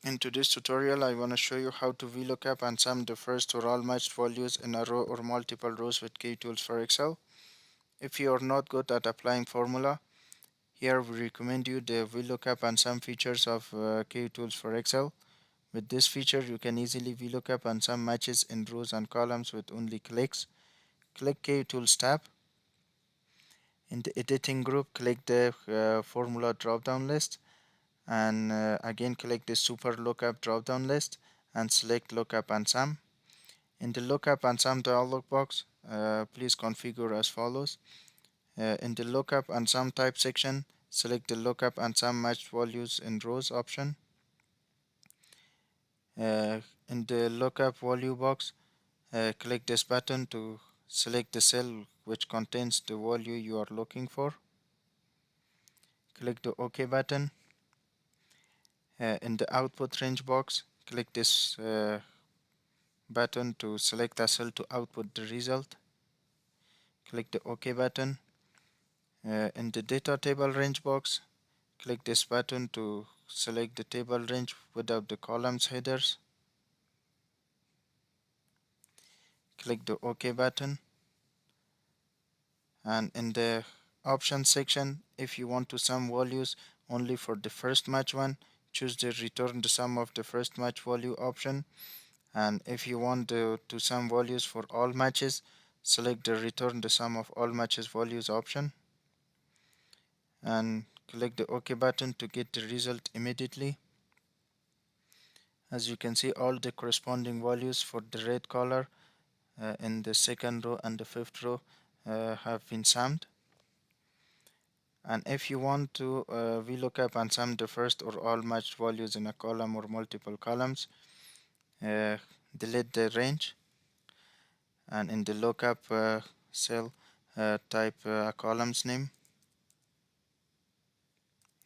In today's tutorial, I want to show you how to VLOOKUP and sum the first or all matched values in a row or multiple rows with Kutools for Excel. If you are not good at applying formula, here we recommend you the VLOOKUP and sum features of Kutools for Excel. With this feature, you can easily VLOOKUP and sum matches in rows and columns with only clicks. Click Kutools tab. In the editing group, click the formula drop-down list, and again click the super lookup drop-down list and select lookup and sum. In the lookup and sum dialog box, please configure as follows. In the lookup and sum type section, select the lookup and sum matched values in rows option. In the lookup value box, click this button to select the cell which contains the value you are looking for. Click the OK button. In the output range box, click this button to select a cell to output the result. Click the OK button. In the data table range box, click this button to select the table range without the columns headers. Click the OK button. And in the options section, if you want to sum values only for the first match one, choose the return the sum of the first match value option. And if you want to sum values for all matches, select the return the sum of all matches values option and click the OK button to get the result immediately. As you can see, all the corresponding values for the red color in the second row and the fifth row have been summed. And if you want to VLOOKUP and sum the first or all matched values in a column or multiple columns, delete the range, and in the lookup cell type a column's name.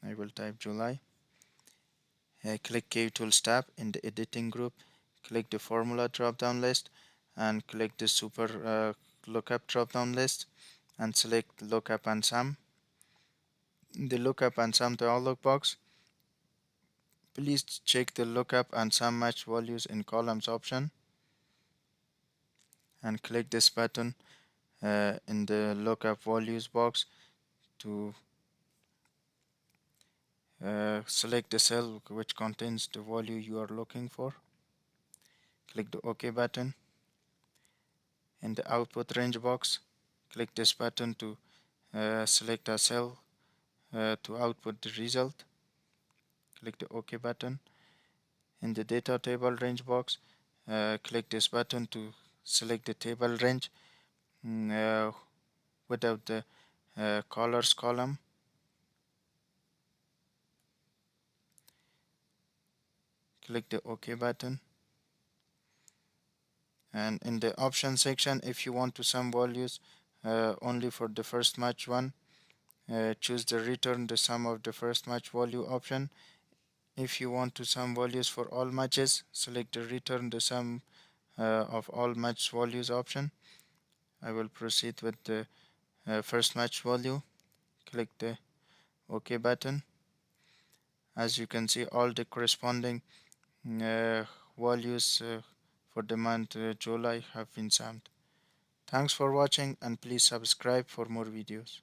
I will type July. Click Kutools tab. In the editing group, click the formula drop down list and click the super lookup drop down list and select lookup and sum. In the lookup and sum dialog box, please check the lookup and sum match values in columns option and click this button in the lookup values box to select the cell which contains the value you are looking for. Click the OK button. In the output range box, click this button to select a cell to output the result. Click the OK button. In the data table range box, click this button to select the table range without the colors column. Click the OK button. And in the option section, if you want to sum values only for the first match one, choose the return the sum of the first match value option. If you want to sum values for all matches, select the return the sum of all match values option. I will proceed with the first match value. Click the OK button. As you can see, all the corresponding values for the month July have been summed. Thanks for watching and please subscribe for more videos.